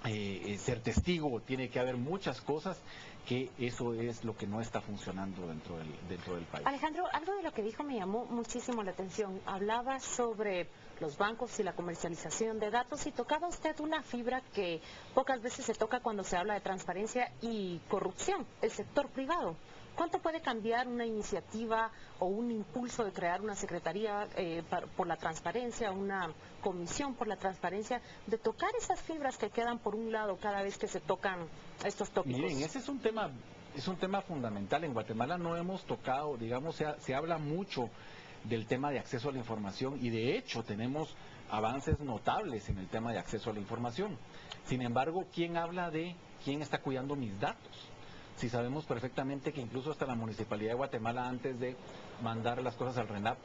ser testigo, tiene que haber muchas cosas, que eso es lo que no está funcionando dentro del país. Alejandro, algo de lo que dijo me llamó muchísimo la atención. Hablaba sobre los bancos y la comercialización de datos, y tocaba usted una fibra que pocas veces se toca cuando se habla de transparencia y corrupción, el sector privado. ¿Cuánto puede cambiar una iniciativa o un impulso de crear una secretaría por la transparencia, una comisión por la transparencia, de tocar esas fibras que quedan por un lado cada vez que se tocan estos tópicos? Miren, ese es un tema fundamental. En Guatemala no hemos tocado, digamos, se habla mucho del tema de acceso a la información, y de hecho tenemos avances notables en el tema de acceso a la información. Sin embargo, ¿quién habla de quién está cuidando mis datos? Si sabemos perfectamente que incluso hasta la Municipalidad de Guatemala, antes de mandar las cosas al RENAP,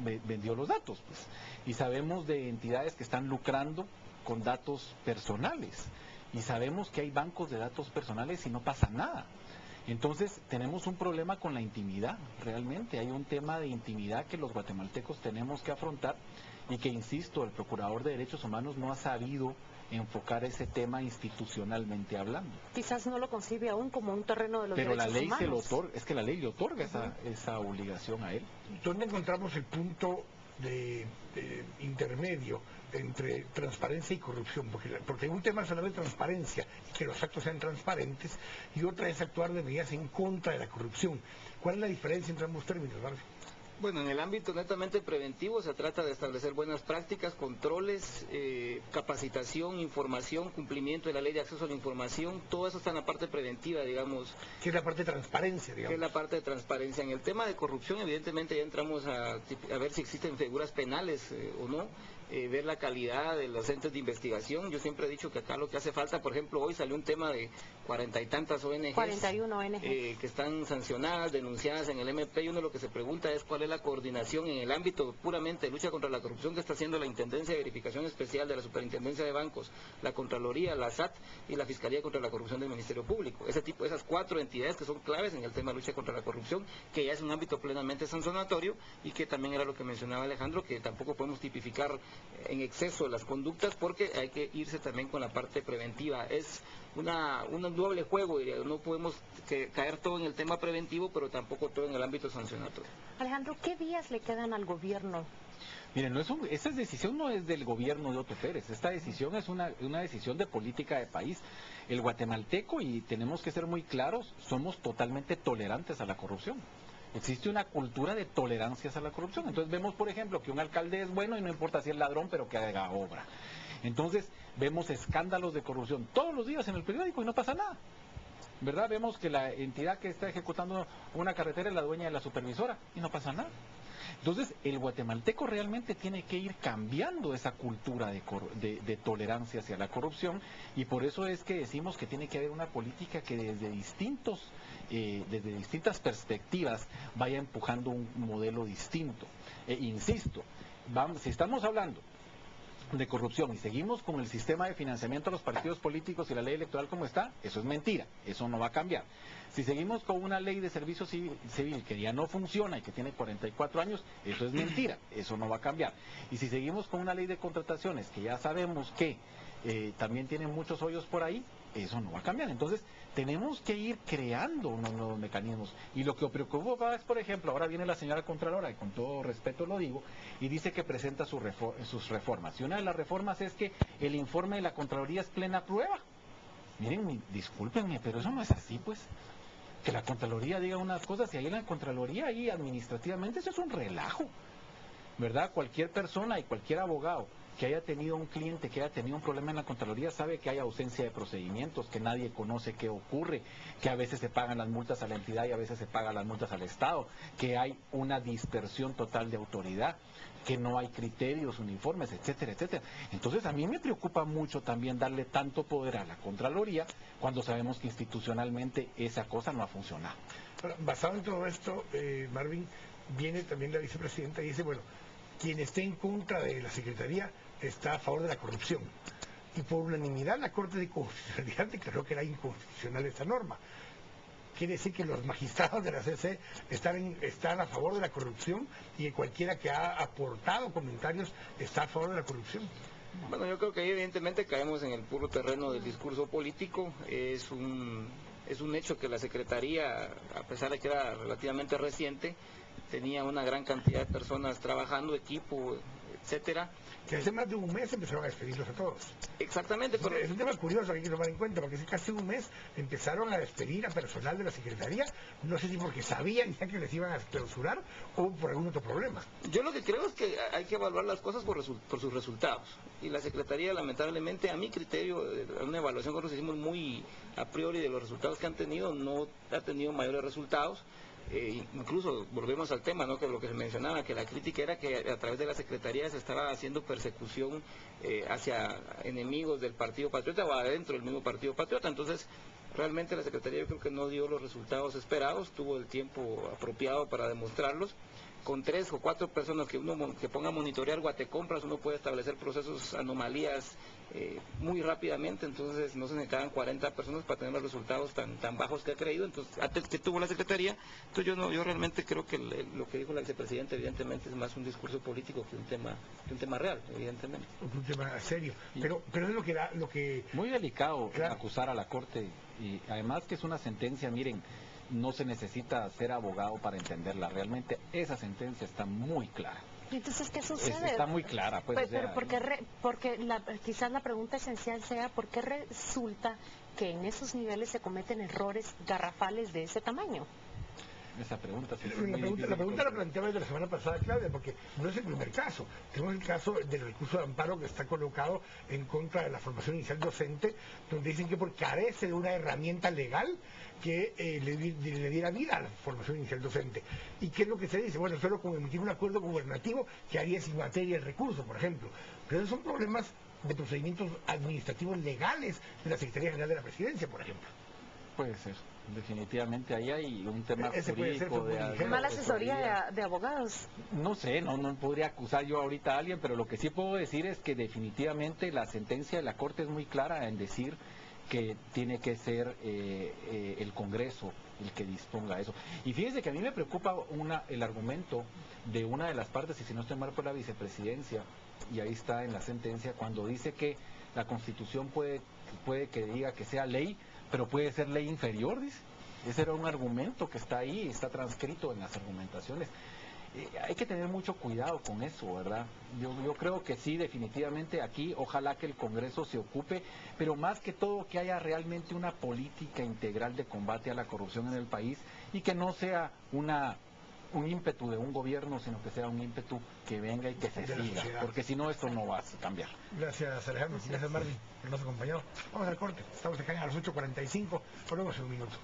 vendió los datos, pues. Y sabemos de entidades que están lucrando con datos personales, y sabemos que hay bancos de datos personales y no pasa nada. Entonces tenemos un problema con la intimidad. Realmente hay un tema de intimidad que los guatemaltecos tenemos que afrontar, y que, insisto, el Procurador de Derechos Humanos no ha sabido enfocar ese tema institucionalmente hablando. Quizás no lo concibe aún como un terreno de los derechos humanos. Pero la ley se lo otorga, es que la ley le otorga esa obligación a él. ¿Dónde encontramos el punto de intermedio entre transparencia y corrupción? Porque un tema es hablar de transparencia y que los actos sean transparentes, y otra es actuar de medidas en contra de la corrupción. ¿Cuál es la diferencia entre ambos términos, Marvin? Bueno, en el ámbito netamente preventivo se trata de establecer buenas prácticas, controles, capacitación, información, cumplimiento de la ley de acceso a la información. Todo eso está en la parte preventiva, digamos. ¿Qué es la parte de transparencia, digamos? ¿Qué es la parte de transparencia? En el tema de corrupción, evidentemente ya entramos a ver si existen figuras penales o no. Ver la calidad de los entes de investigación. Yo siempre he dicho que acá lo que hace falta, por ejemplo, hoy salió un tema de 40 y tantas ONGs, 41 ONGs que están sancionadas, denunciadas en el MP, y uno lo que se pregunta es cuál es la coordinación en el ámbito puramente de lucha contra la corrupción que está haciendo la Intendencia de Verificación Especial de la Superintendencia de Bancos, la Contraloría, la SAT y la Fiscalía contra la Corrupción del Ministerio Público. Esas 4 entidades que son claves en el tema de lucha contra la corrupción, que ya es un ámbito plenamente sancionatorio, y que también era lo que mencionaba Alejandro, que tampoco podemos tipificar en exceso las conductas, porque hay que irse también con la parte preventiva. Es un doble juego, diría. No podemos caer todo en el tema preventivo, pero tampoco todo en el ámbito sancionatorio. Alejandro, ¿qué vías le quedan al gobierno? Miren, esa decisión no es del gobierno de Otto Pérez. Esta decisión es una decisión de política de país. El guatemalteco, y tenemos que ser muy claros, somos totalmente tolerantes a la corrupción. Existe una cultura de tolerancias a la corrupción. Entonces vemos, por ejemplo, que un alcalde es bueno y no importa si es ladrón, pero que haga obra. Entonces vemos escándalos de corrupción todos los días en el periódico y no pasa nada, ¿verdad? Vemos que la entidad que está ejecutando una carretera es la dueña de la supervisora y no pasa nada. Entonces el guatemalteco realmente tiene que ir cambiando esa cultura de tolerancia hacia la corrupción, y por eso es que decimos que tiene que haber una política que desde distintas perspectivas vaya empujando un modelo distinto. Insisto, si estamos hablando de corrupción y seguimos con el sistema de financiamiento a los partidos políticos y la ley electoral como está, eso es mentira, eso no va a cambiar. Si seguimos con una ley de servicio civil que ya no funciona y que tiene 44 años, eso es mentira, eso no va a cambiar. Y si seguimos con una ley de contrataciones que ya sabemos que también tiene muchos hoyos por ahí, eso no va a cambiar. Entonces tenemos que ir creando unos nuevos mecanismos, y lo que preocupa es, por ejemplo, ahora viene la señora Contralora, y con todo respeto lo digo, y dice que presenta sus reformas, y una de las reformas es que el informe de la Contraloría es plena prueba. Miren, discúlpenme, pero eso no es así, pues. Que la Contraloría diga unas cosas y ahí en la Contraloría, ahí administrativamente, eso es un relajo, ¿verdad? Cualquier persona y cualquier abogado que haya tenido un cliente que haya tenido un problema en la Contraloría sabe que hay ausencia de procedimientos, que nadie conoce qué ocurre, que a veces se pagan las multas a la entidad y a veces se pagan las multas al Estado, que hay una dispersión total de autoridad, que no hay criterios uniformes, etcétera, etcétera. Entonces a mí me preocupa mucho también darle tanto poder a la Contraloría cuando sabemos que institucionalmente esa cosa no ha funcionado. Basado en todo esto, Marvin, viene también la vicepresidenta y dice, bueno, quien esté en contra de la Secretaría está a favor de la corrupción. Y por unanimidad la Corte de Constitucionalidad declaró que era inconstitucional esta norma. Quiere decir que los magistrados de la CC están a favor de la corrupción, y que cualquiera que ha aportado comentarios está a favor de la corrupción. Bueno, yo creo que ahí evidentemente caemos en el puro terreno del discurso político. Es un hecho que la Secretaría, a pesar de que era relativamente reciente, tenía una gran cantidad de personas trabajando, equipo, etcétera. Que hace más de un mes empezaron a despedirlos a todos. Exactamente. Pero... Es un tema curioso que hay que tomar en cuenta, porque hace casi un mes empezaron a despedir a personal de la Secretaría, no sé si porque sabían ya que les iban a clausurar o por algún otro problema. Yo lo que creo es que hay que evaluar las cosas por sus resultados. Y la Secretaría, lamentablemente, a mi criterio, una evaluación que nosotros hicimos muy a priori de los resultados que han tenido, no ha tenido mayores resultados. Incluso volvemos al tema, ¿no?, que lo que se mencionaba, que la crítica era que a través de la Secretaría se estaba haciendo persecución hacia enemigos del Partido Patriota o adentro del mismo Partido Patriota. Entonces, realmente la Secretaría yo creo que no dio los resultados esperados, tuvo el tiempo apropiado para demostrarlos. Con 3 o 4 personas que uno que ponga a monitorear Guatecompras, uno puede establecer procesos, anomalías muy rápidamente. Entonces no se necesitaban 40 personas para tener los resultados tan bajos que ha creído, entonces que tuvo la Secretaría. Entonces yo realmente creo que lo que dijo la vicepresidenta evidentemente es más un discurso político que un tema real, evidentemente. Un tema serio, pero es lo que... Muy delicado, claro, acusar a la Corte, y además que es una sentencia, miren, no se necesita ser abogado para entenderla, realmente esa sentencia está muy clara. Entonces, ¿qué sucede? Está muy clara, pues. Pero porque quizás la pregunta esencial sea, ¿por qué resulta que en esos niveles se cometen errores garrafales de ese tamaño? Esa pregunta sí la pregunta la planteaba desde la semana pasada, Claudia, porque no es el primer caso. Tenemos el caso del recurso de amparo que está colocado en contra de la formación inicial docente, donde dicen que carece de una herramienta legal que le diera vida a la formación inicial docente. ¿Y qué es lo que se dice? Bueno, solo con emitir un acuerdo gubernativo que haría sin materia el recurso, por ejemplo. Pero esos son problemas de procedimientos administrativos legales de la Secretaría General de la Presidencia, por ejemplo. Puede ser, definitivamente ahí hay un tema jurídico de mala asesoría de abogados. No sé, no podría acusar yo ahorita a alguien, pero lo que sí puedo decir es que definitivamente la sentencia de la Corte es muy clara en decir que tiene que ser el Congreso el que disponga eso. Y fíjense que a mí me preocupa el argumento de una de las partes, y si no estoy mal, por la vicepresidencia, y ahí está en la sentencia, cuando dice que la Constitución puede que diga que sea ley, pero puede ser ley inferior, dice. Ese era un argumento que está ahí, está transcrito en las argumentaciones. Hay que tener mucho cuidado con eso, ¿verdad? Yo creo que sí, definitivamente aquí, ojalá que el Congreso se ocupe, pero más que todo que haya realmente una política integral de combate a la corrupción en el país y que no sea un ímpetu de un gobierno, sino que sea un ímpetu que venga y que se siga, porque si no esto no va a cambiar. Gracias, Alejandro. Gracias, Marvin, por nos acompañó. Vamos al corte. Estamos acá a las 8:45. Volvemos en un minuto.